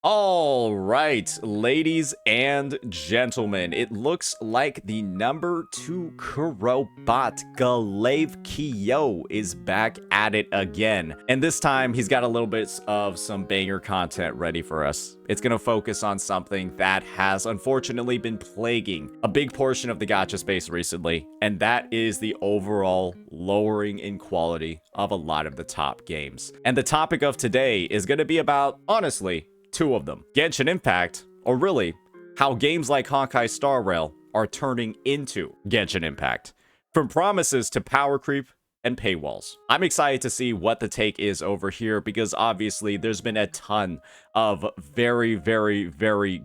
All right, ladies and gentlemen, it looks like the number 2 Kurobot, Glaive Kyo, is back at it again. And this time, he's got a little bit of some banger content ready for us. It's going to focus on something that has unfortunately been plaguing a big portion of the gacha space recently, and that is the overall lowering in quality of a lot of the top games. And the topic of today is going to be about, honestly, two of them. Genshin Impact, or really, how games like Honkai Star Rail are turning into Genshin Impact. From promises to power creep and paywalls. I'm excited to see what the take is over here because obviously there's been a ton of very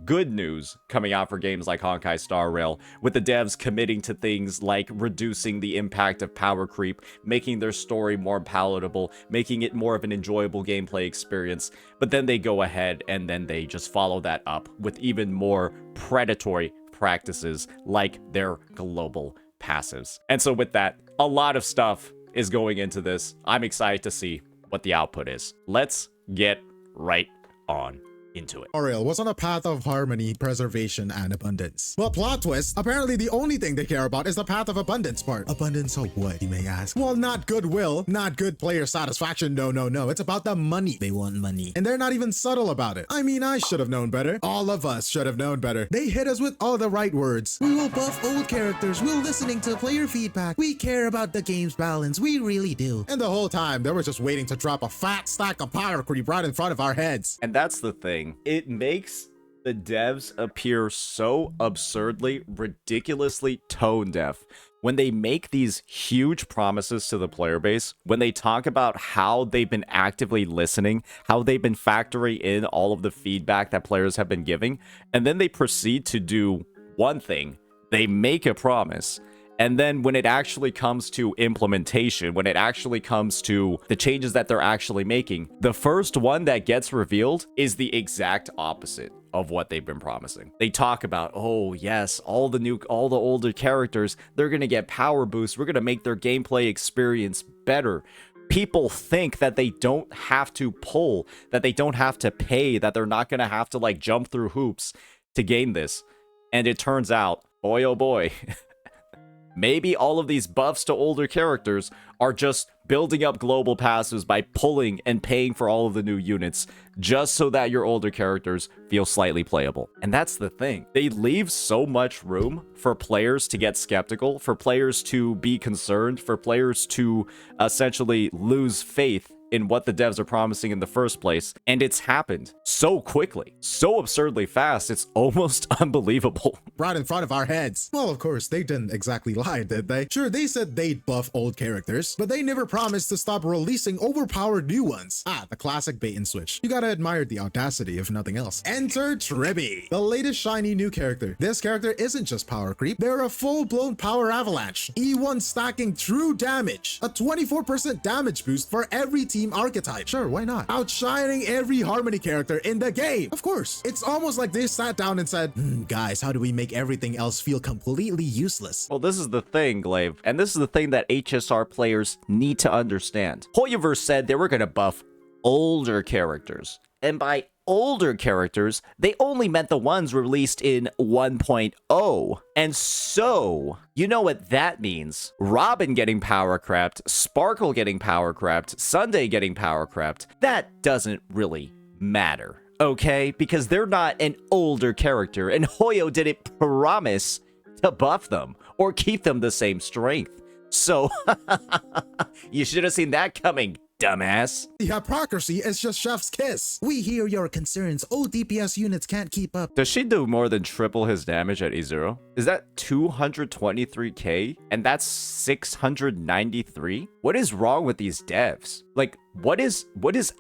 good news coming out for games like Honkai Star Rail, with the devs committing to things like reducing the impact of power creep, making their story more palatable, making it more of an enjoyable gameplay experience, but then they go ahead and then they just follow that up with even more predatory practices like their global passives. And so with that, a lot of stuff is going into this. I'm excited to see what the output is. Let's get right on into it. Rail was on a path of harmony, preservation, and abundance. Well, plot twist, apparently the only thing they care about is the path of abundance part. Abundance of what, you may ask? Well, not goodwill, not good player satisfaction, no. It's about the money. They want money. And they're not even subtle about it. I mean, I should have known better. All of us should have known better. They hit us with all the right words. We will buff old characters. We're listening to player feedback. We care about the game's balance. We really do. And the whole time, they were just waiting to drop a fat stack of power creep right in front of our heads. And that's the thing. It makes the devs appear so absurdly, ridiculously tone deaf when they make these huge promises to the player base, when they talk about how they've been actively listening, how they've been factoring in all of the feedback that players have been giving, and then they proceed to do one thing. They make a promise. And then when it actually comes to implementation, when it actually comes to the changes that they're actually making, the first one that gets revealed is the exact opposite of what they've been promising. They talk about, oh yes, all the older characters, they're going to get power boosts. We're going to make their gameplay experience better. People think that they don't have to pull, that they don't have to pay, that they're not going to have to like jump through hoops to gain this. And it turns out, boy, oh boy, maybe all of these buffs to older characters are just building up global passives by pulling and paying for all of the new units just so that your older characters feel slightly playable. And that's the thing. They leave so much room for players to get skeptical, for players to be concerned, for players to essentially lose faith in what the devs are promising in the first place, and it's happened so quickly, so absurdly fast, it's almost unbelievable. Right in front of our heads. Well, of course, they didn't exactly lie, did they? Sure, they said they'd buff old characters, but they never promised to stop releasing overpowered new ones. The classic bait and switch. You gotta admire the audacity, if nothing else. Enter Tribby, the latest shiny new character. This character isn't just power creep, they're a full-blown power avalanche. E1 stacking true damage, a 24% damage boost for every team archetype. Sure, why not? Outshining every Harmony character in the game. Of course. It's almost like they sat down and said, guys, how do we make everything else feel completely useless? Well, this is the thing, Glaive, and this is the thing that HSR players need to understand. Hoyoverse said they were going to buff older characters, and by older characters, they only meant the ones released in 1.0. And so, you know what that means. Robin getting power crept, Sparkle getting power crept, Sunday getting power crept, that doesn't really matter, okay? Because they're not an older character, and Hoyo didn't promise to buff them or keep them the same strength. So, you should have seen that coming, dumbass. The hypocrisy is just chef's kiss. We hear your concerns. Old DPS units can't keep up. Does she do more than triple his damage at E0? Is that 223k? And that's 693? What is wrong with these devs? Like, what is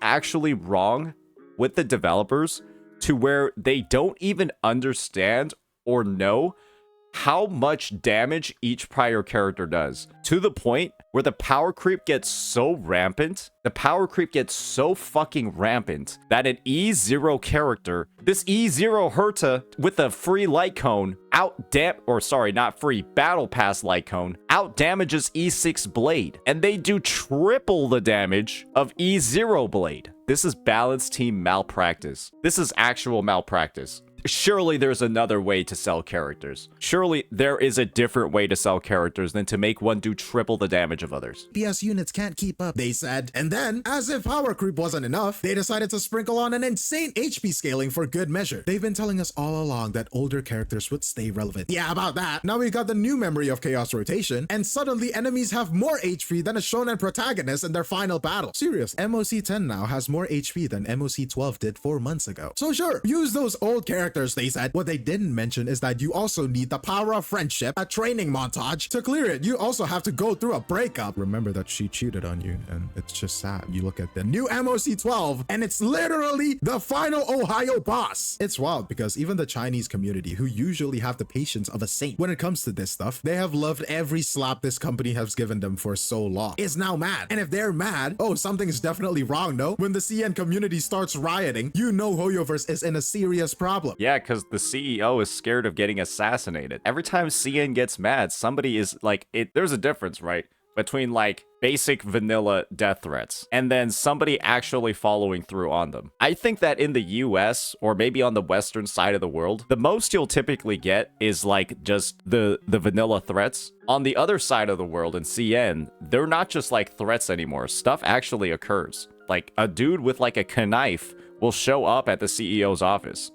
actually wrong with the developers to where they don't even understand or know how much damage each prior character does, to the point where the power creep gets so rampant, so fucking rampant, that an E0 character, this E0 Herta with a free light cone, battle pass light cone, out damages E6 Blade, and they do triple the damage of E0 Blade. This is balanced team malpractice. This is actual malpractice. Surely there's another way to sell characters. Surely there is a different way to sell characters than to make one do triple the damage of others. PS units can't keep up, they said. And then, as if power creep wasn't enough, they decided to sprinkle on an insane HP scaling for good measure. They've been telling us all along that older characters would stay relevant. Yeah, about that. Now we got the new memory of chaos rotation, and suddenly enemies have more HP than a shonen protagonist in their final battle. Serious, MOC 10 now has more HP than MOC 12 did 4 months ago. So sure, use those old characters, they said. What they didn't mention is that you also need the power of friendship, a training montage. To clear it, you also have to go through a breakup. Remember that she cheated on you, and it's just sad. You look at the new MOC 12, and it's literally the final Ohio boss. It's wild because even the Chinese community, who usually have the patience of a saint when it comes to this stuff, they have loved every slap this company has given them for so long, is now mad. And if they're mad, oh, something's definitely wrong, no? When the CN community starts rioting, you know Hoyoverse is in a serious problem. Yeah, because the CEO is scared of getting assassinated. Every time CN gets mad, somebody is like, there's a difference, right? Between like basic vanilla death threats and then somebody actually following through on them. I think that in the US, or maybe on the western side of the world, the most you'll typically get is like just the vanilla threats. On the other side of the world in CN, they're not just like threats anymore. Stuff actually occurs. Like a dude with like a knife will show up at the CEO's office.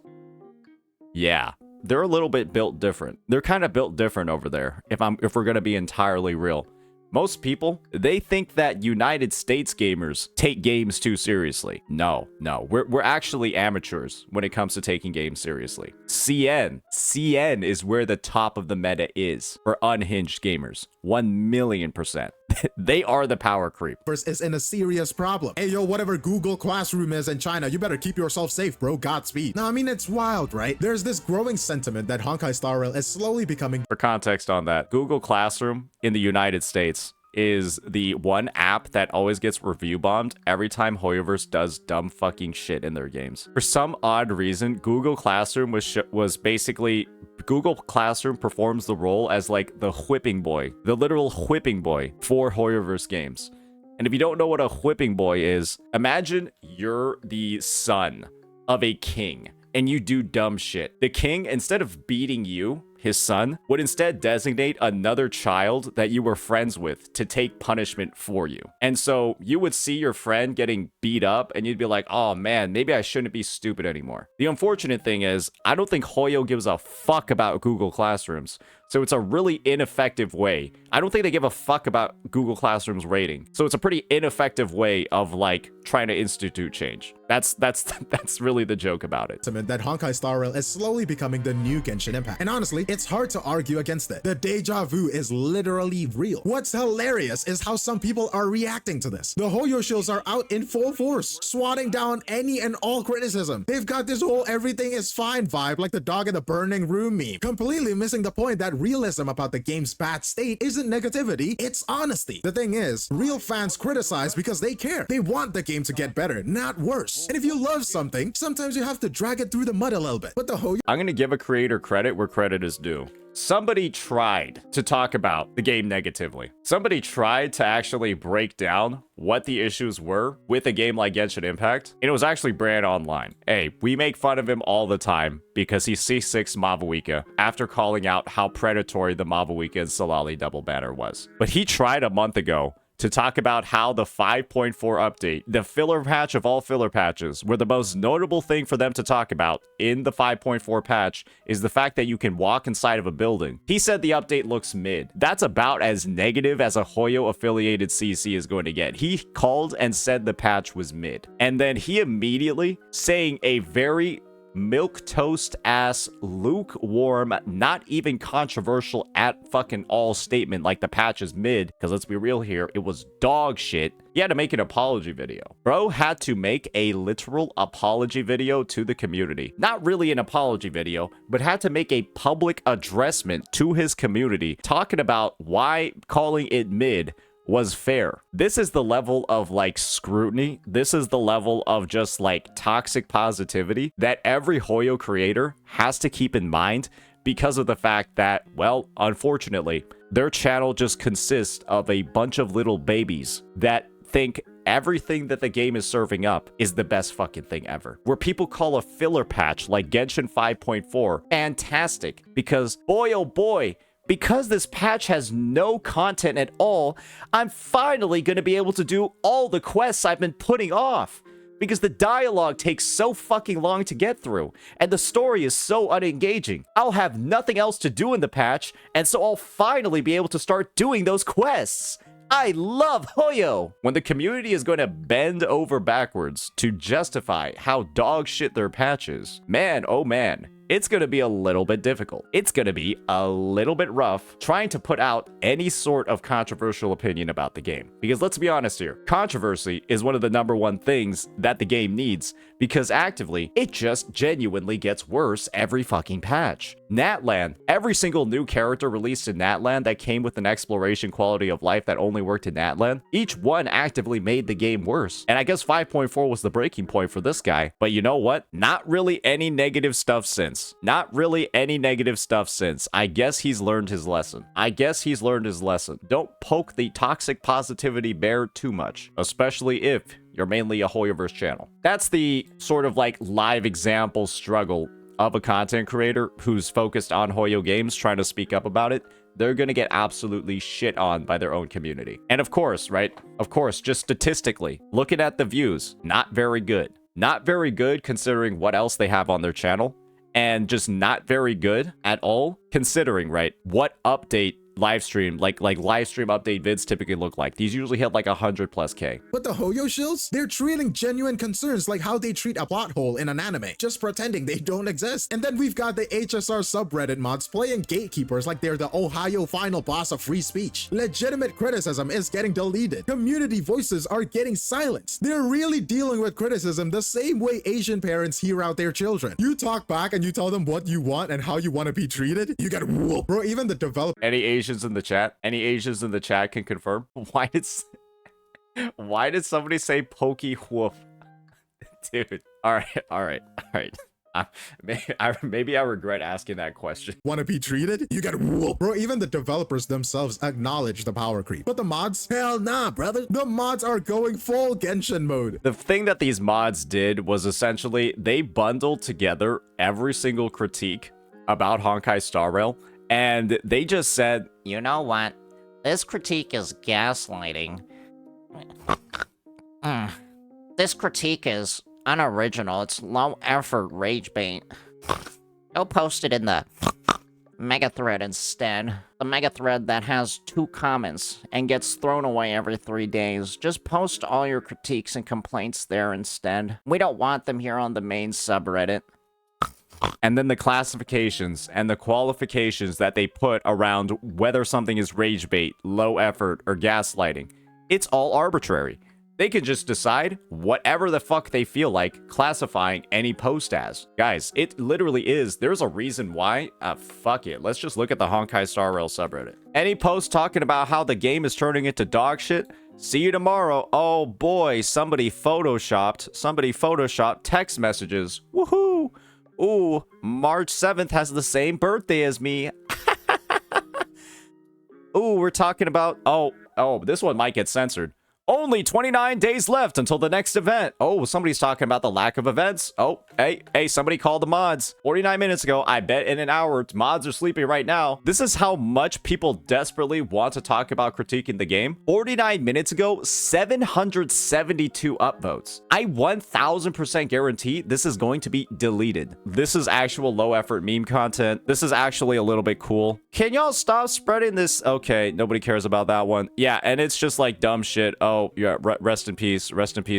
Yeah, they're a little bit built different. They're kind of built different over there, if we're gonna be entirely real. Most people, they think that United States gamers take games too seriously. No, we're actually amateurs when it comes to taking games seriously. CN is where the top of the meta is for unhinged gamers. 1,000,000%. They are the power creep. First is in a serious problem. Hey yo, whatever Google Classroom is in China, you better keep yourself safe, bro. Godspeed. No, I mean, it's wild, right? There's this growing sentiment that Honkai Star Rail is slowly becoming... For context on that, Google Classroom in the United States is the one app that always gets review bombed every time Hoyoverse does dumb fucking shit in their games. For some odd reason, Google Classroom was basically... Google Classroom performs the role as like the whipping boy, the literal whipping boy for Hoyoverse games. And if you don't know what a whipping boy is, imagine you're the son of a king and you do dumb shit. The king, instead of beating you, his son, would instead designate another child that you were friends with to take punishment for you. And so you would see your friend getting beat up and you'd be like, oh man, maybe I shouldn't be stupid anymore. The unfortunate thing is, I don't think Hoyo gives a fuck about Google Classrooms. So it's a really ineffective way. I don't think they give a fuck about Google Classroom's rating. So it's a pretty ineffective way of like trying to institute change. That's really the joke about it. That Honkai Star Rail is slowly becoming the new Genshin Impact. And honestly, it's hard to argue against it. The deja vu is literally real. What's hilarious is how some people are reacting to this. The Hoyo shills are out in full force, swatting down any and all criticism. They've got this whole everything is fine vibe like the dog in the burning room meme, completely missing the point that realism about the game's bad state isn't negativity, it's honesty. The thing is, real fans criticize because they care. They want the game to get better, not worse. And if you love something, sometimes you have to drag it through the mud a little bit. But the Hoyo... I'm gonna give a creator credit where credit is due. Somebody tried to talk about the game negatively. Somebody tried to actually break down what the issues were with a game like Genshin Impact, and it was actually Brand Online. Hey, we make fun of him all the time because he C6 Mavuika after calling out how predatory the Mavuika and Solali double banner was. But he tried a month ago to talk about how the 5.4 update, the filler patch of all filler patches, where the most notable thing for them to talk about in the 5.4 patch is the fact that you can walk inside of a building. He said the update looks mid. That's about as negative as a Hoyo affiliated CC is going to get. He called and said the patch was mid. And then he immediately, saying a very milk toast ass, lukewarm, not even controversial at fucking all statement like the patch is mid, because let's be real here, it was dog shit. He had to make an apology video. Bro had to make a literal apology video to the community. Not really an apology video, but had to make a public addressment to his community talking about why calling it mid was fair. This is the level of like scrutiny. This is the level of just like toxic positivity that every Hoyo creator has to keep in mind, because of the fact that, well, unfortunately, their channel just consists of a bunch of little babies that think everything that the game is serving up is the best fucking thing ever. Where people call a filler patch like Genshin 5.4 fantastic, because boy oh boy, because this patch has no content at all, I'm finally going to be able to do all the quests I've been putting off. Because the dialogue takes so fucking long to get through, and the story is so unengaging. I'll have nothing else to do in the patch, and so I'll finally be able to start doing those quests. I love Hoyo! When the community is going to bend over backwards to justify how dog shit their patch is, man, oh man, it's going to be a little bit difficult. It's going to be a little bit rough trying to put out any sort of controversial opinion about the game. Because let's be honest here, controversy is one of the #1 things that the game needs, because actively, it just genuinely gets worse every fucking patch. Natlan, every single new character released in Natlan that came with an exploration quality of life that only worked in Natlan, each one actively made the game worse. And I guess 5.4 was the breaking point for this guy. But you know what? Not really any negative stuff since. Not really any negative stuff since. I guess he's learned his lesson. Don't poke the toxic positivity bear too much, especially if you're mainly a Hoyoverse channel. That's the sort of like live example struggle of a content creator who's focused on Hoyo games trying to speak up about it. They're gonna get absolutely shit on by their own community. And of course, right? Of course, just statistically, looking at the views, not very good. Not very good considering what else they have on their channel. And just not very good at all, considering, right, what update live stream, like live stream update vids typically look like. These usually hit like 100+K. But the Hoyo shills, they're treating genuine concerns like how they treat a plot hole in an anime, just pretending they don't exist. And then we've got the HSR subreddit mods playing gatekeepers like they're the Ohio final boss of free speech. Legitimate criticism is getting deleted. Community voices are getting silenced. They're really dealing with criticism the same way Asian parents hear out their children. You talk back and you tell them what you want and how you want to be treated, you get whooped. Bro, even the developer— Any Asians in the chat? Any Asians in the chat can confirm? Why did somebody say pokey whoop? Dude. All right. Maybe I regret asking that question. Want to be treated? You get whooped. Bro, even the developers themselves acknowledge the power creep. But the mods? Hell nah, brother. The mods are going full Genshin mode. The thing that these mods did was essentially they bundled together every single critique about Honkai Star Rail, and they just said, you know what? This critique is gaslighting. This critique is unoriginal. It's low effort rage bait. Go post it in the mega thread instead. The mega thread that has 2 comments and gets thrown away every 3 days. Just post all your critiques and complaints there instead. We don't want them here on the main subreddit. And then the classifications and the qualifications that they put around whether something is rage bait, low effort, or gaslighting. It's all arbitrary. They can just decide whatever the fuck they feel like classifying any post as. Guys, it literally is. There's a reason why. Fuck it. Let's just look at the Honkai Star Rail subreddit. Any post talking about how the game is turning into dog shit? See you tomorrow. Oh boy, somebody photoshopped text messages. Woohoo! Ooh, March 7th has the same birthday as me. Ooh, we're talking about... Oh, this one might get censored. Only 29 days left until the next event. Oh, somebody's talking about the lack of events. Oh, hey, somebody called the mods. 49 minutes ago, I bet in an hour, mods are sleeping right now. This is how much people desperately want to talk about critiquing the game. 49 minutes ago, 772 upvotes. I 1000% guarantee this is going to be deleted. This is actual low effort meme content. This is actually a little bit cool. Can y'all stop spreading this? Okay, nobody cares about that one. Yeah, and it's just like dumb shit. Oh, yeah, rest in peace,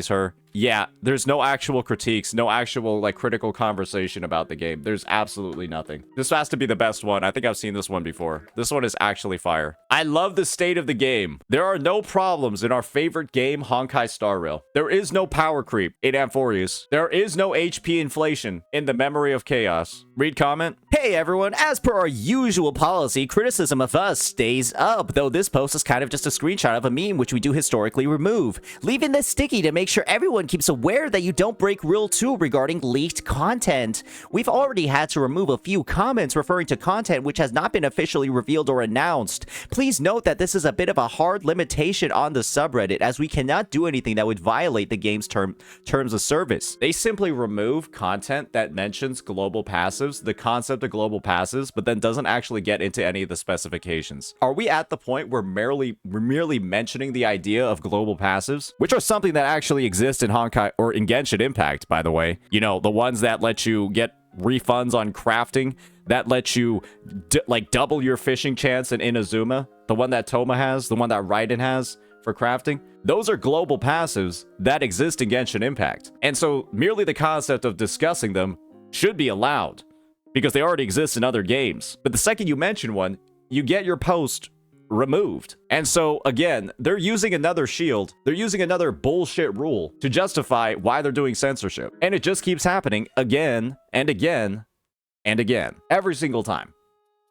her. yeah, there's no actual critiques, no actual like critical conversation about the game. There's absolutely nothing. This has to be the best one. I think I've seen this one before. This one is actually fire. I love the state of the game. There are no problems in our favorite game, Honkai Star Rail. There is no power creep in Amphorius. There is no HP inflation in the Memory of Chaos. Read comment. Hey everyone, as per our usual policy, criticism of us stays up, though this post is kind of just a screenshot of a meme which we do historically remove, leaving this sticky to make sure everyone keeps aware that you don't break Rule 2 regarding leaked content. We've already had to remove a few comments referring to content which has not been officially revealed or announced. Please note that this is a bit of a hard limitation on the subreddit, as we cannot do anything that would violate the game's terms of service. They simply remove content that mentions global passives, the concept of global passives, but then doesn't actually get into any of the specifications. Are we at the point where we're merely mentioning the idea of global passives, which are something that actually exist in Honkai or in Genshin Impact, by the way? You know, the ones that let you get refunds on crafting, that let you like double your fishing chance in Inazuma, the one that Toma has, the one that Raiden has for crafting. Those are global passives that exist in Genshin Impact. And so merely the concept of discussing them should be allowed because they already exist in other games. But the second you mention one, you get your post removed. And so again, they're using another shield. They're using another bullshit rule to justify why they're doing censorship. And it just keeps happening again and again and again. Every single time.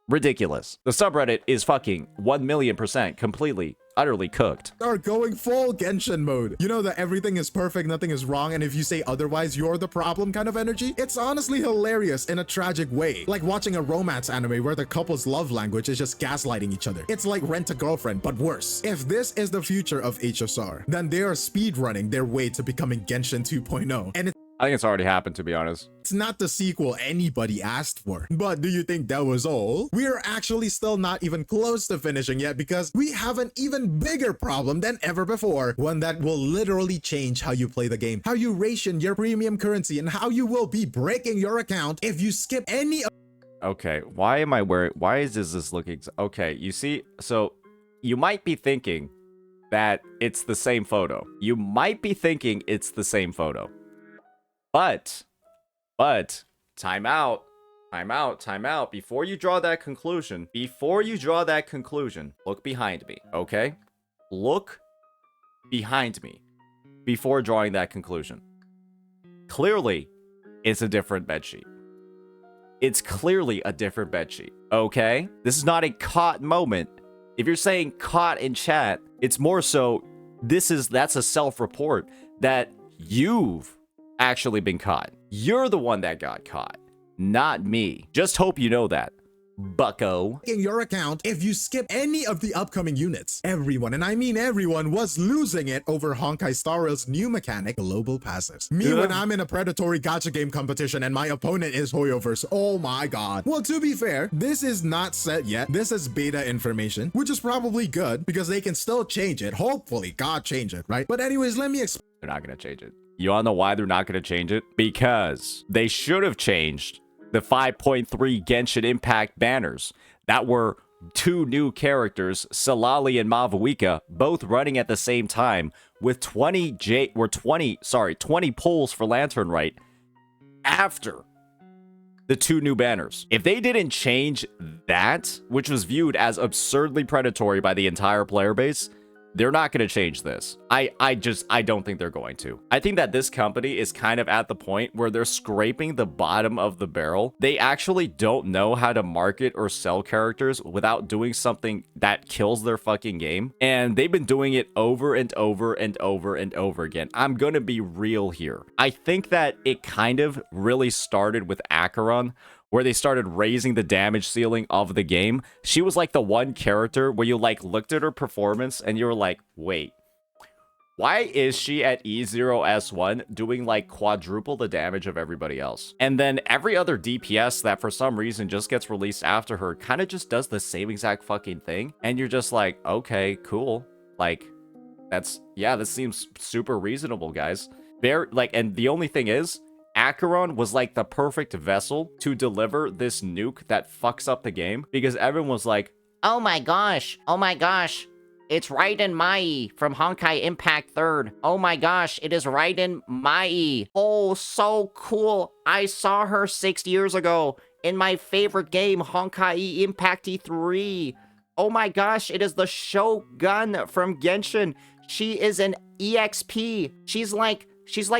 Ridiculous. The subreddit is fucking 1,000,000% completely, utterly cooked. Are going full Genshin mode. You know that everything is perfect, nothing is wrong, and if you say otherwise, you're the problem kind of energy. It's honestly hilarious in a tragic way. Like watching a romance anime where the couple's love language is just gaslighting each other. It's like Rent a Girlfriend, but worse. If this is the future of HSR, then they are speedrunning their way to becoming Genshin 2.0. And I think it's already happened, to be honest. it's not the sequel anybody asked for. But do you think that was all? We're actually still not even close to finishing yet because we have an even bigger problem than ever before. One that will literally change how you play the game, how you ration your premium currency, and how you will be breaking your account if you skip any. Okay, why am I wearing... Why is this looking... Okay, you see... So, you might be thinking that it's the same photo. You might be thinking it's the same photo. But, time out. Before you draw that conclusion, look behind me, okay? Look behind me before drawing that conclusion. Clearly, it's a different bedsheet. It's clearly a different bedsheet, okay? This is not a caught moment. If you're saying caught in chat, it's more so that's a self-report that you've actually been caught. You're the one that got caught, not me. Just hope you know that, bucko. In your account if you skip any of the upcoming units. Everyone, and I mean everyone, was losing it over Honkai Star Rail's new mechanic, global passives. Me when I'm in a predatory gacha game competition and my opponent is Hoyoverse. Oh my god. Well, to be fair, this is not set yet. This is beta information, which is probably good because they can still change it. Hopefully, God change it, right? But anyways, let me explain. They're not gonna change it. You all know why they're not gonna change it? Because they should have changed the 5.3 Genshin Impact banners that were two new characters, Salali and Mavuika, both running at the same time with 20 pulls for Lantern Right after the two new banners. If they didn't change that, which was viewed as absurdly predatory by the entire player base, they're not going to change this. I don't think they're going to. I think that this company is kind of at the point where they're scraping the bottom of the barrel. They actually don't know how to market or sell characters without doing something that kills their fucking game. And they've been doing it over and over and over and over again. I'm going to be real here. I think that it kind of really started with Acheron, where they started raising the damage ceiling of the game. She was like the one character where you like looked at her performance and you were like, wait, why is she at E0S1 doing like quadruple the damage of everybody else? And then every other DPS that for some reason just gets released after her kind of just does the same exact fucking thing. And you're just like, okay, cool. Like, this seems super reasonable, guys. And the only thing is, Acheron was like the perfect vessel to deliver this nuke that fucks up the game because everyone was like, Oh my gosh, It's Raiden Mai from Honkai Impact 3rd. Oh my gosh, it is Raiden Mai. Oh, so cool. I saw her 6 years ago in my favorite game, Honkai Impact 3. Oh my gosh, it is the Shogun from Genshin. She is an EXP. She's like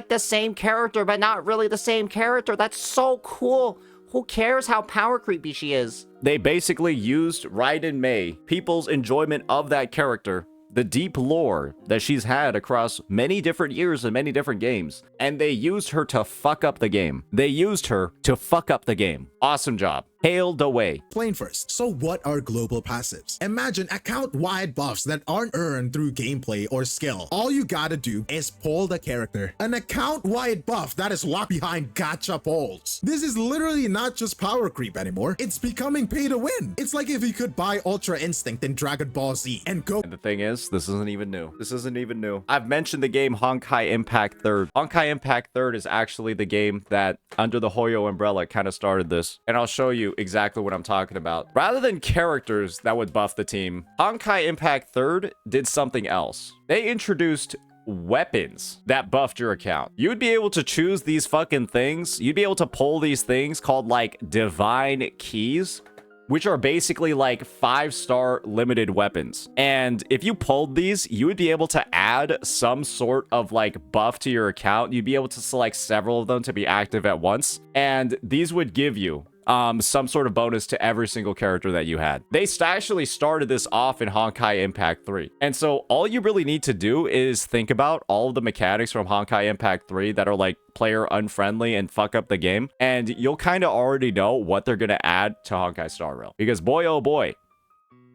the same character, but not really the same character. That's so cool. Who cares how power creepy she is? They basically used Raiden Mei, people's enjoyment of that character, the deep lore that she's had across many different years and many different games, and they used her to fuck up the game. They used her to fuck up the game. Awesome job. Hailed away. Explain first. So what are global passives? Imagine account-wide buffs that aren't earned through gameplay or skill. All you gotta do is pull the character. An account-wide buff that is locked behind gacha pulls. This is literally not just power creep anymore. It's becoming pay to win. It's like if you could buy Ultra Instinct in Dragon Ball Z and go. And the thing is, this isn't even new. This isn't even new. I've mentioned the game Honkai Impact 3rd. Honkai Impact 3rd is actually the game that, under the Hoyo umbrella, kind of started this. And I'll show you exactly what I'm talking about. Rather than characters that would buff the team, Honkai Impact 3rd did something else. They introduced weapons that buffed your account. You'd be able to choose these fucking things. You'd be able to pull these things called like divine keys, which are basically like 5-star limited weapons. And if you pulled these, you would be able to add some sort of like buff to your account. You'd be able to select several of them to be active at once. And these would give you some sort of bonus to every single character that you had. They actually started this off in Honkai Impact 3. And so all you really need to do is think about all of the mechanics from Honkai Impact 3 that are like player unfriendly and fuck up the game. And you'll kind of already know what they're going to add to Honkai Star Rail. Because boy, oh boy,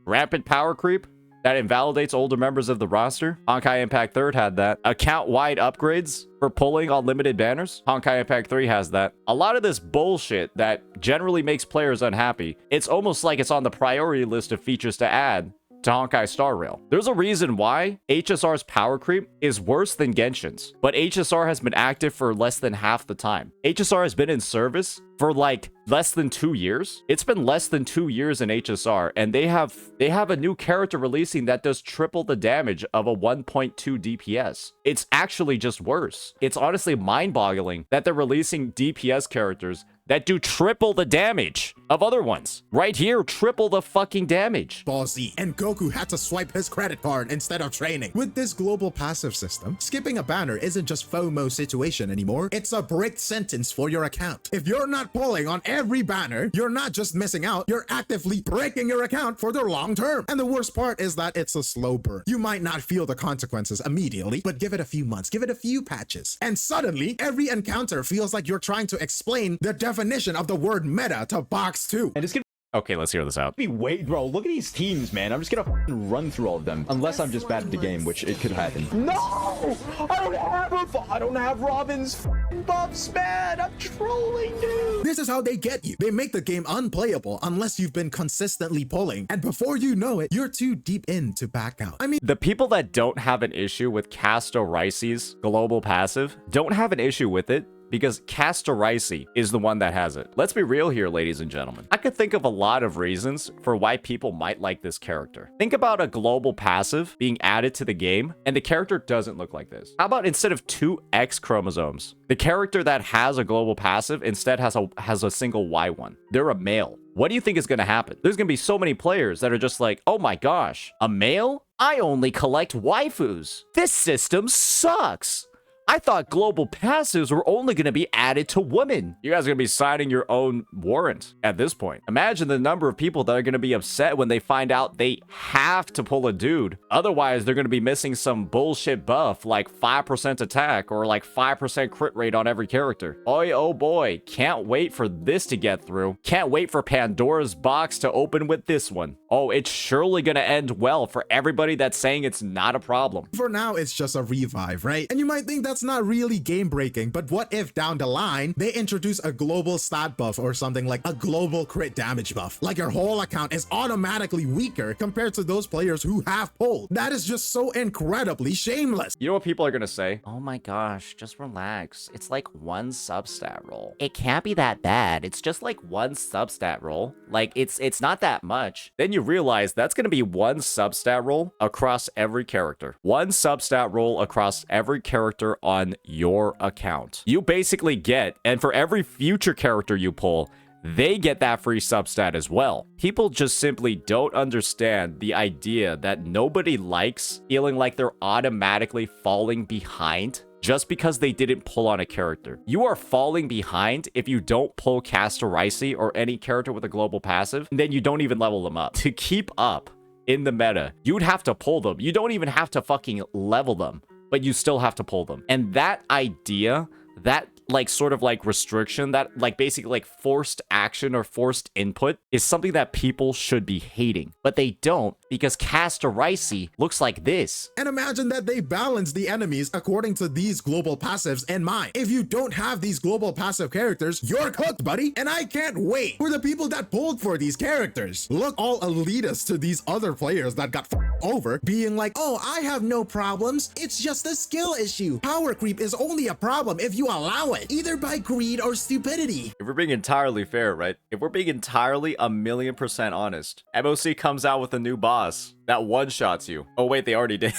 rapid power creep that invalidates older members of the roster. Honkai Impact 3rd had that. Account-wide upgrades for pulling unlimited banners. Honkai Impact 3 has that. A lot of this bullshit that generally makes players unhappy, it's almost like it's on the priority list of features to add to Honkai Star Rail. There's a reason why HSR's power creep is worse than Genshin's, but HSR has been active for less than half the time. HSR has been in service for like less than 2 years. It's been less than 2 years in HSR, and they have a new character releasing that does triple the damage of a 1.2 DPS. It's actually just worse. It's honestly mind-boggling that they're releasing DPS characters that do triple the damage of other ones. Right here, triple the fucking damage. Ball Z, and Goku had to swipe his credit card instead of training. With this global passive system, skipping a banner isn't just FOMO situation anymore. It's a brick sentence for your account. If you're not pulling on every banner, you're not just missing out, you're actively breaking your account for the long term. And the worst part is that it's a slow burn. You might not feel the consequences immediately, but give it a few months, give it a few patches, and suddenly every encounter feels like you're trying to explain the definition of the word meta to box 2. And it's gonna Okay, let's hear this out. be bro, look at these teams, man. I'm just gonna run through all of them. Unless I'm just bad at the game, which it could happen. No! I don't have Robin's buffs, man! I'm trolling, dude! This is how they get you. They make the game unplayable unless you've been consistently pulling, and before you know it, you're too deep in to back out. I mean, The people that don't have an issue with Castorisi's global passive don't have an issue with it because Castorisi is the one that has it. Let's be real here, ladies and gentlemen. I could think of a lot of reasons for why people might like this character. Think about a global passive being added to the game, and the character doesn't look like this. How about instead of 2 X chromosomes, the character that has a global passive instead has a single Y one? They're a male. What do you think is going to happen? There's going to be so many players that are just like, oh my gosh, a male? I only collect waifus. This system sucks. I thought global passives were only going to be added to women. You guys are going to be signing your own warrant at this point. Imagine the number of people that are going to be upset when they find out they have to pull a dude. Otherwise, they're going to be missing some bullshit buff like 5% attack or like 5% crit rate on every character. Boy, oh boy, can't wait for this to get through. Can't wait for Pandora's box to open with this one. Oh, it's surely going to end well for everybody that's saying it's not a problem. for now, it's just a revive, right? And you might think that's that's not really game breaking, but what if down the line they introduce a global stat buff or something like a global crit damage buff? Like your whole account is automatically weaker compared to those players who have pulled. That is just so incredibly shameless. You know what people are gonna say? Oh my gosh, just relax. It's like one substat roll. It can't be that bad. It's just like one substat roll. Like it's not that much. Then you realize that's gonna be one substat roll across every character. One substat roll across every character on your account. You basically get, and for every future character you pull, they get that free substat as well. People just simply don't understand the idea that nobody likes feeling like they're automatically falling behind just because they didn't pull on a character. You are falling behind if you don't pull Castorici or any character with a global passive, and then you don't even level them up. To keep up in the meta, you'd have to pull them. You don't even have to fucking level them, but you still have to pull them. And that idea, that like sort of like restriction, that like basically like forced action or forced input is something that people should be hating, but they don't, because Castorici looks like this. And imagine that they balance the enemies according to these global passives in mind. If you don't have these global passive characters, you're cooked, buddy. And I can't wait for the people that pulled for these characters. Look all elitist to these other players that got over, being like, oh, I have no problems. It's just a skill issue. Power creep is only a problem if you allow it, either by greed or stupidity. If we're being entirely fair, right? If we're being entirely 1,000,000% honest, MOC comes out with a new boss that one-shots you. Oh wait, they already did.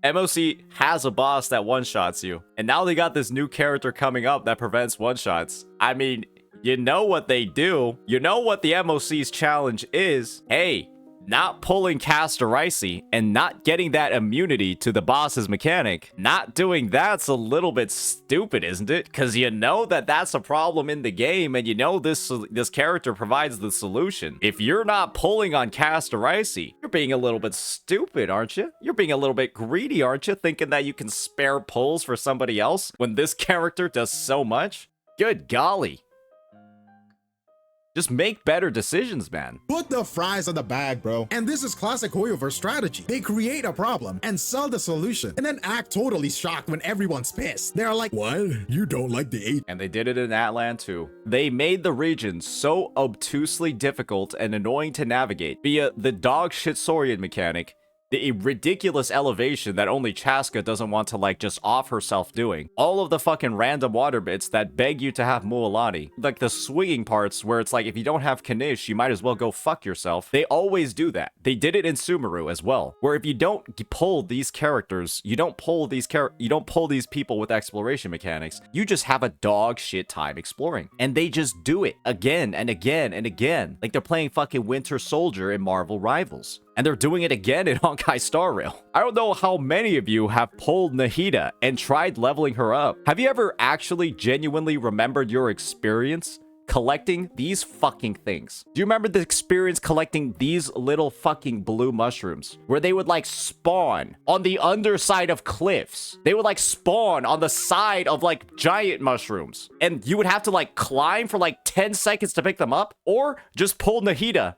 MOC has a boss that one-shots you. And now they got this new character coming up that prevents one-shots. I mean, you know what they do. You know what the MOC's challenge is. Hey, not pulling Castorici and not getting that immunity to the boss's mechanic, not doing that's a little bit stupid, isn't it? Because you know that that's a problem in the game, and you know this character provides the solution. If you're not pulling on Castorici, you're being a little bit stupid, aren't you? You're being a little bit greedy, aren't you? Thinking that you can spare pulls for somebody else when this character does so much? Good golly. Just make better decisions, man. Put the fries in the bag, bro. And this is classic Hoyoverse strategy. They create a problem and sell the solution, and then act totally shocked when everyone's pissed. They're like, what? You don't like the 8? And they did it in Atlan too. They made the region so obtusely difficult and annoying to navigate via the dog shit Saurian mechanic, the ridiculous elevation that only Chaska doesn't want to like just off herself doing. All of the fucking random water bits that beg you to have Mualani. Like the swinging parts where it's like if you don't have Kanish, you might as well go fuck yourself. They always do that. They did it in Sumeru as well, where if you don't pull these characters, you don't pull these people with exploration mechanics, you just have a dog shit time exploring. And they just do it again and again and again. Like they're playing fucking Winter Soldier in Marvel Rivals. And they're doing it again in Honkai Star Rail. I don't know how many of you have pulled Nahida and tried leveling her up. Have you ever actually genuinely remembered your experience collecting these fucking things? Do you remember the experience collecting these little fucking blue mushrooms where they would like spawn on the underside of cliffs? They would like spawn on the side of like giant mushrooms, and you would have to like climb for like 10 seconds to pick them up, or just pull Nahida.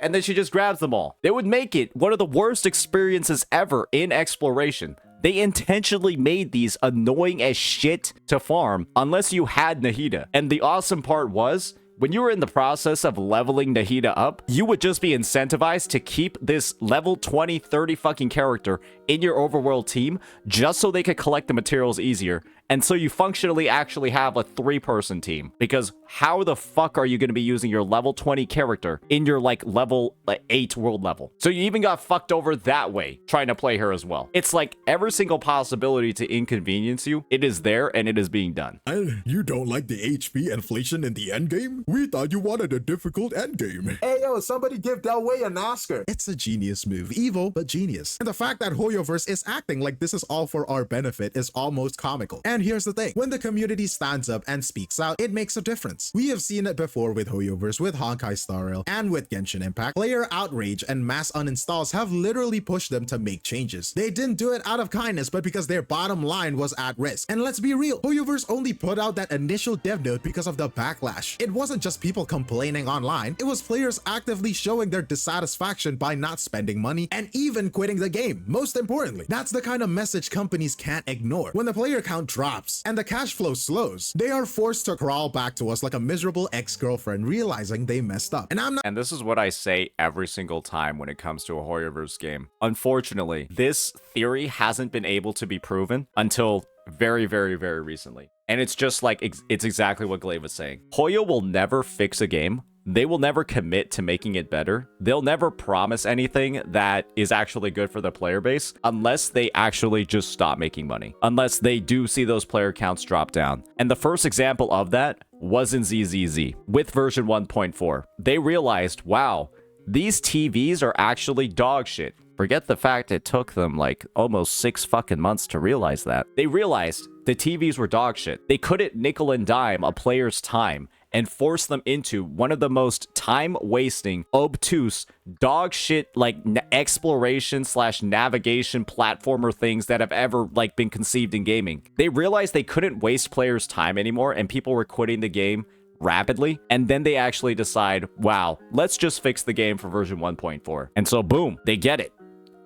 And then she just grabs them all. They would make it one of the worst experiences ever in exploration. They intentionally made these annoying as shit to farm unless you had Nahida. And the awesome part was, when you were in the process of leveling Nahida up, you would just be incentivized to keep this level 20, 30 fucking character in your overworld team just so they could collect the materials easier. And so you functionally actually have a 3-person team, because how the fuck are you going to be using your level 20 character in your like level 8 world level? So you even got fucked over that way trying to play her as well. It's like every single possibility to inconvenience you, it is there and it is being done. And you don't like the HP inflation in the endgame? We thought you wanted a difficult endgame. Hey yo, somebody give Delway an Oscar. It's a genius move. Evil, but genius. And the fact that Hoyoverse is acting like this is all for our benefit is almost comical. And And here's the thing, when the community stands up and speaks out, it makes a difference. We have seen it before with Hoyoverse, with Honkai Star Rail, and with Genshin Impact. Player outrage and mass uninstalls have literally pushed them to make changes. They didn't do it out of kindness, but because their bottom line was at risk. And let's be real, Hoyoverse only put out that initial dev note because of the backlash. It wasn't just people complaining online, it was players actively showing their dissatisfaction by not spending money and even quitting the game. Most importantly, that's the kind of message companies can't ignore. When the player count drops and the cash flow slows, they are forced to crawl back to us like a miserable ex-girlfriend realizing they messed up. And this is what I say every single time when it comes to a Hoyoverse game. Unfortunately, this theory hasn't been able to be proven until very, very, very recently. And it's just like, it's exactly what Glaive was saying. Hoyo will never fix a game. They will never commit to making it better. They'll never promise anything that is actually good for the player base unless they actually just stop making money. Unless they do see those player counts drop down. And the first example of that was in ZZZ with version 1.4. They realized, wow, these TVs are actually dog shit. Forget the fact it took them like almost 6 fucking months to realize that. They realized the TVs were dog shit. They couldn't nickel and dime a player's time and force them into one of the most time-wasting, obtuse, dog shit like exploration / navigation platformer things that have ever like been conceived in gaming. They realized they couldn't waste players' time anymore and people were quitting the game rapidly, and then they actually decide, wow, let's just fix the game for version 1.4. And so boom, they get it.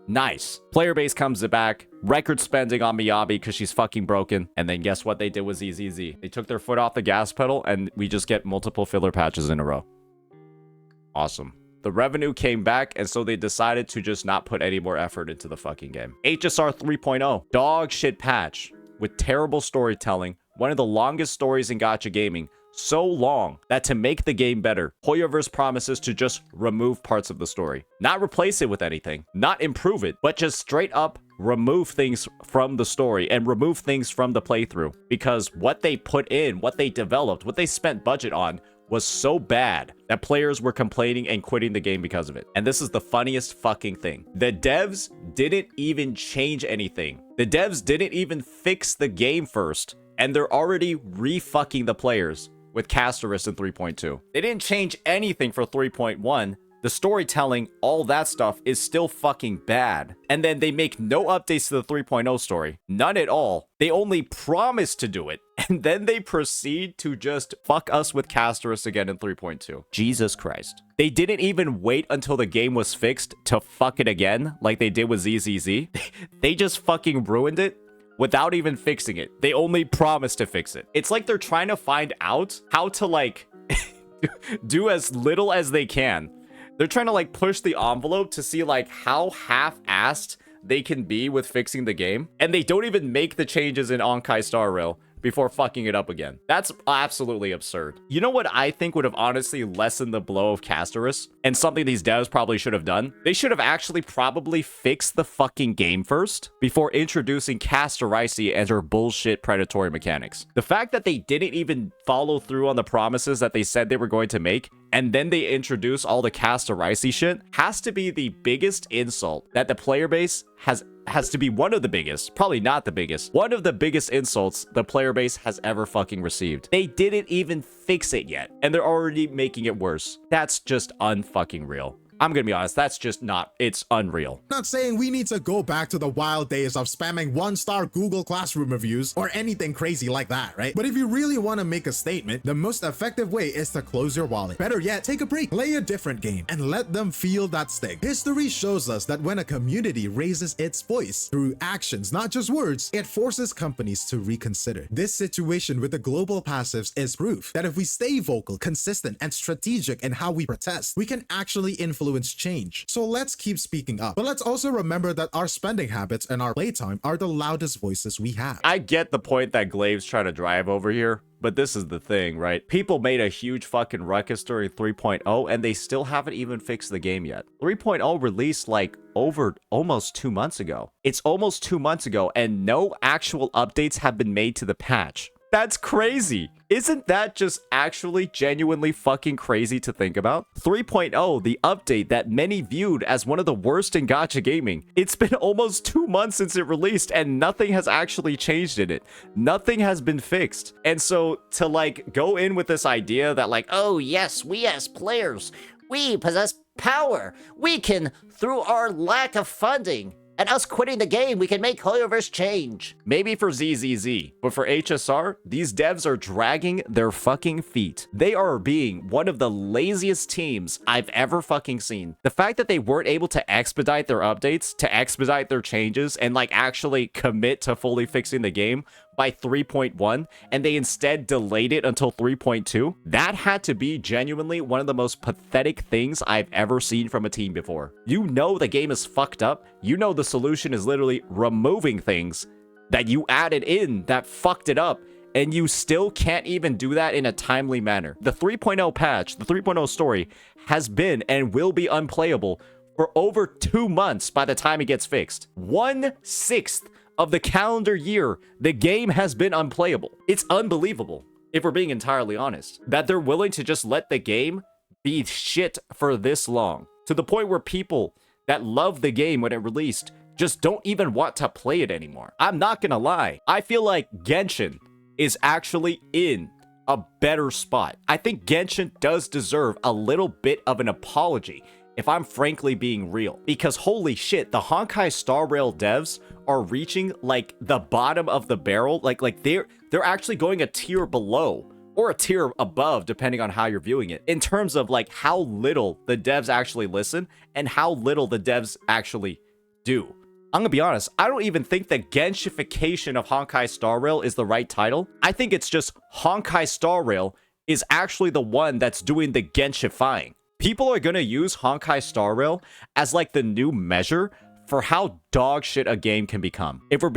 Nice. Player base comes back, record spending on Miyabi because she's fucking broken, and then guess what they did with ZZZ? They took their foot off the gas pedal, and we just get multiple filler patches in a row. Awesome. The revenue came back, and so they decided to just not put any more effort into the fucking game. HSR 3.0, dog shit patch with terrible storytelling, one of the longest stories in gacha gaming, so long that to make the game better, Hoyoverse promises to just remove parts of the story. Not replace it with anything, not improve it, but just straight up remove things from the story and remove things from the playthrough. Because what they put in, what they developed, what they spent budget on was so bad that players were complaining and quitting the game because of it. And this is the funniest fucking thing. The devs didn't even change anything. The devs didn't even fix the game first, and they're already re-fucking the players with Castorus in 3.2. They didn't change anything for 3.1. The storytelling, all that stuff is still fucking bad. And then they make no updates to the 3.0 story. None at all. They only promise to do it. And then they proceed to just fuck us with Castorus again in 3.2. Jesus Christ. They didn't even wait until the game was fixed to fuck it again like they did with ZZZ. They just fucking ruined it without even fixing it. They only promised to fix it. It's like they're trying to find out how to like do as little as they can. They're trying to like push the envelope to see like how half-assed they can be with fixing the game. And they don't even make the changes in Honkai Star Rail before fucking it up again. That's absolutely absurd. You know what I think would have honestly lessened the blow of Castorus, and something these devs probably should have done? They should have actually probably fixed the fucking game first before introducing Castorisi and her bullshit predatory mechanics. The fact that they didn't even follow through on the promises that they said they were going to make, and then they introduce all the Castorisi shit, has to be the biggest insult that the player base has to be one of the biggest, probably not the biggest, one of the biggest insults the player base has ever fucking received. They didn't even fix it yet, and they're already making it worse. That's just unfucking real. I'm gonna be honest, that's just not, it's unreal. Not saying we need to go back to the wild days of spamming 1-star Google Classroom reviews or anything crazy like that, right? But if you really want to make a statement, the most effective way is to close your wallet. Better yet, take a break, play a different game, and let them feel that sting. History shows us that when a community raises its voice through actions, not just words, it forces companies to reconsider. This situation with the global passives is proof that if we stay vocal, consistent, and strategic in how we protest, we can actually influence change. So let's keep speaking up. But let's also remember that our spending habits and our playtime are the loudest voices we have. I get the point that Glaive's trying to drive over here, but this is the thing, right? People made a huge fucking ruckus during 3.0 and they still haven't even fixed the game yet. 3.0 released like over almost 2 months ago. It's almost 2 months ago and no actual updates have been made to the patch. That's crazy. Isn't that just actually genuinely fucking crazy to think about? 3.0, the update that many viewed as one of the worst in gacha gaming. It's been almost 2 months since it released and nothing has actually changed in it. Nothing has been fixed. And so to like go in with this idea that like, oh yes, we as players, we possess power. We can, through our lack of funding, and us quitting the game, we can make Hoyoverse change. Maybe for ZZZ, but for HSR, these devs are dragging their fucking feet. They are being one of the laziest teams I've ever fucking seen. The fact that they weren't able to expedite their updates, to expedite their changes, and like actually commit to fully fixing the game by 3.1, and they instead delayed it until 3.2, that had to be genuinely one of the most pathetic things I've ever seen from a team before. You know the game is fucked up. You know the solution is literally removing things that you added in that fucked it up, and you still can't even do that in a timely manner. The 3.0 patch, the 3.0 story, has been and will be unplayable for over 2 months by the time it gets fixed. 1/6 of the calendar year, the game has been unplayable. It's unbelievable, if we're being entirely honest, that they're willing to just let the game be shit for this long, to the point where people that love the game when it released just don't even want to play it anymore. I'm not gonna lie, I feel like Genshin is actually in a better spot. I think Genshin does deserve a little bit of an apology, if I'm frankly being real, because holy shit, the Honkai Star Rail devs are reaching like the bottom of the barrel. Like they're actually going a tier below or a tier above, depending on how you're viewing it, in terms of like how little the devs actually listen and how little the devs actually do. I'm gonna be honest, I don't even think the Genshification of Honkai Star Rail is the right title. I think it's just Honkai Star Rail is actually the one that's doing the Genshifying. People are gonna use Honkai Star Rail as like the new measure for how dog shit a game can become. If we're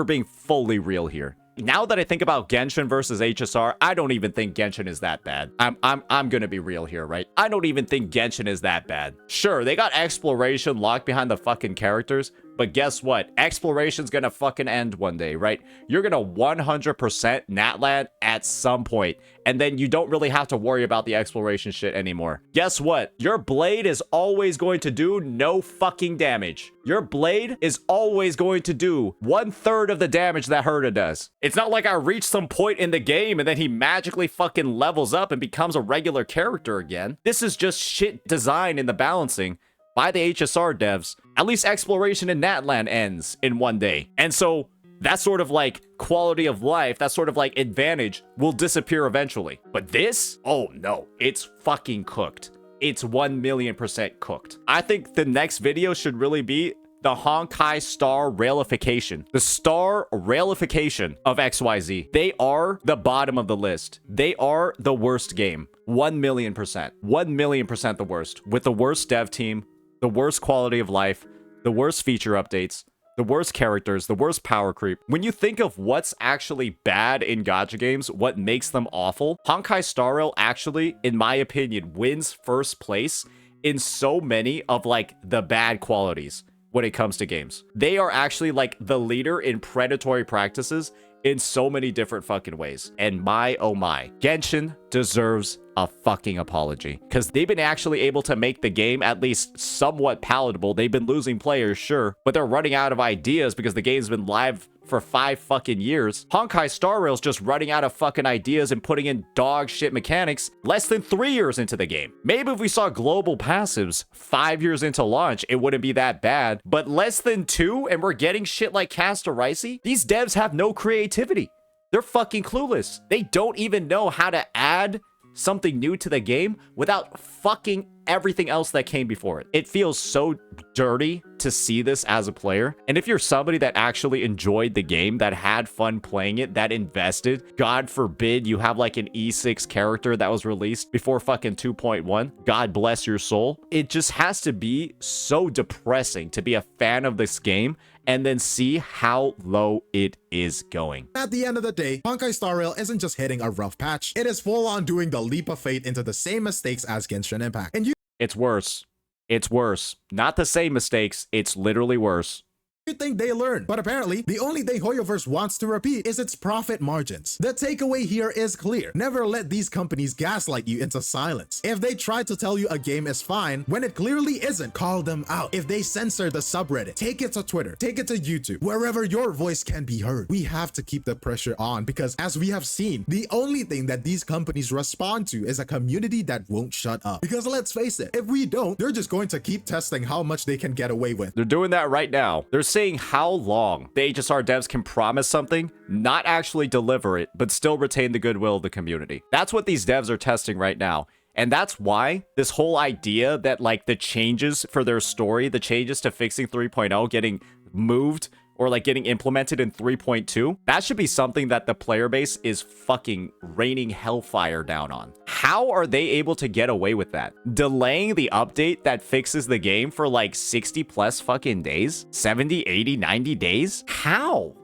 being fully real here. Now that I think about Genshin versus HSR, I don't even think Genshin is that bad. I'm gonna be real here, right? I don't even think Genshin is that bad. Sure, they got exploration locked behind the fucking characters, but guess what? Exploration's gonna fucking end one day, right? You're gonna 100% Natland at some point, and then you don't really have to worry about the exploration shit anymore. Guess what? Your blade is always going to do no fucking damage. Your blade is always going to do 1/3 of the damage that Herta does. It's not like I reach some point in the game and then he magically fucking levels up and becomes a regular character again. This is just shit design in the balancing by the HSR devs. At least exploration in Natland ends in one day. And so that sort of like quality of life, that sort of like advantage will disappear eventually. But this? Oh no, it's fucking cooked. It's 1,000,000% cooked. I think the next video should really be the Honkai Star Railification. The Star Railification of XYZ. They are the bottom of the list. They are the worst game. 1,000,000%. 1,000,000% the worst. With the worst dev team, the worst quality of life, the worst feature updates, the worst characters, the worst power creep. When you think of what's actually bad in gacha games, what makes them awful, Honkai Star Rail actually, in my opinion, wins first place in so many of like the bad qualities when it comes to games. They are actually like the leader in predatory practices in so many different fucking ways. And my, oh my, Genshin deserves a fucking apology, because they've been actually able to make the game at least somewhat palatable. They've been losing players, sure, but they're running out of ideas because the game's been live for 5 fucking years. Honkai Star Rail's just running out of fucking ideas and putting in dog shit mechanics less than 3 years into the game. Maybe if we saw global passives 5 years into launch, it wouldn't be that bad, but less than 2 and we're getting shit like Castoricey? These devs have no creativity. They're fucking clueless. They don't even know how to add something new to the game without fucking everything else that came before it. It feels so dirty to see this as a player. And if you're somebody that actually enjoyed the game, that had fun playing it, that invested, God forbid you have like an E6 character that was released before fucking 2.1, God bless your soul. It just has to be so depressing to be a fan of this game and then see how low it is going. At the end of the day, Honkai Star Rail isn't just hitting a rough patch, it is full on doing the leap of faith into the same mistakes as Genshin Impact. And It's worse. It's worse. Not the same mistakes. It's literally worse. You think they learn, but apparently the only thing Hoyoverse wants to repeat is its profit margins. The takeaway here is clear. Never let these companies gaslight you into silence. If they try to tell you a game is fine when it clearly isn't, call them out. If they censor the subreddit, take it to Twitter, take it to YouTube, wherever your voice can be heard. We have to keep the pressure on because, as we have seen, the only thing that these companies respond to is a community that won't shut up. Because let's face it, if we don't, they're just going to keep testing how much they can get away with. They're doing that right now. They're saying how long the HSR devs can promise something, not actually deliver it, but still retain the goodwill of the community. That's what these devs are testing right now. And that's why this whole idea that like the changes for their story, the changes to fixing 3.0 getting moved or like getting implemented in 3.2, that should be something that the player base is fucking raining hellfire down on. How are they able to get away with that? Delaying the update that fixes the game for like 60 plus fucking days? 70, 80, 90 days? How?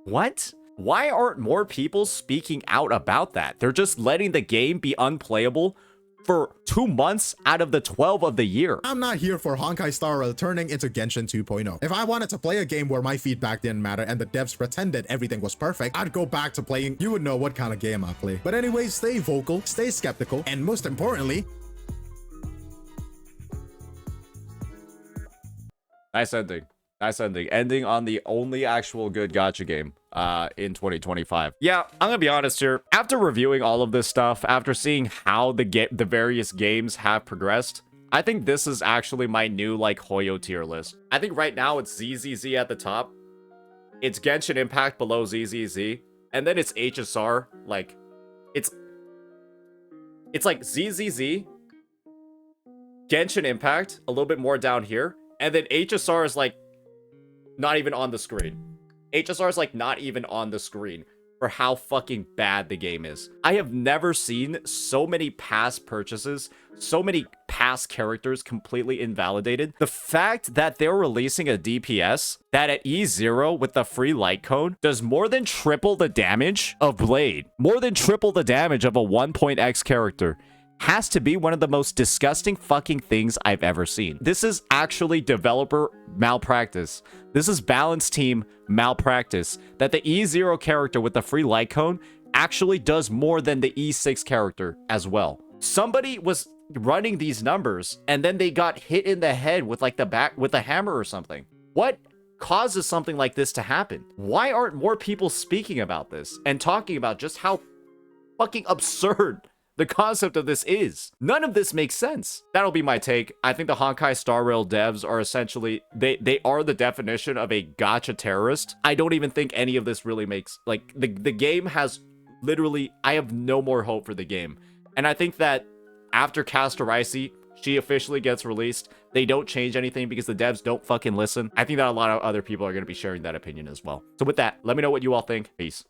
What? Why aren't more people speaking out about that? They're just letting the game be unplayable for 2 months out of the 12 of the year. I'm not here for Honkai Star Rail turning into Genshin 2.0. If I wanted to play a game where my feedback didn't matter and the devs pretended everything was perfect, I'd go back to playing. You would know what kind of game I play. But anyways, stay vocal, stay skeptical, and most importantly, nice ending. Nice ending. Ending on the only actual good gacha game in 2025. Yeah, I'm gonna be honest here. After reviewing all of this stuff, after seeing how the various games have progressed, I think this is actually my new like Hoyo tier list. I think right now it's ZZZ at the top. It's Genshin Impact below ZZZ, and then it's HSR. Like, it's like ZZZ, Genshin Impact, a little bit more down here, and then HSR is like not even on the screen. HSR is like not even on the screen for how fucking bad the game is. I have never seen so many past purchases, so many past characters completely invalidated. The fact that they're releasing a DPS that at E0 with the free light cone does more than triple the damage of Blade, more than triple the damage of a 1.x character, has to be one of the most disgusting fucking things I've ever seen. This is actually developer malpractice. This is balance team malpractice, that the E0 character with the free light cone actually does more than the E6 character as well. Somebody was running these numbers and then they got hit in the head with like the back with a hammer or something. What causes something like this to happen? Why aren't more people speaking about this and talking about just how fucking absurd the concept of this is? None of this makes sense. That'll be my take. I think the Honkai Star Rail devs are essentially, they are the definition of a gacha terrorist. I don't even think any of this really makes, like, the game has literally, I have no more hope for the game. And I think that after Castorici, she officially gets released, they don't change anything because the devs don't fucking listen. I think that a lot of other people are going to be sharing that opinion as well. So with that, let me know what you all think. Peace.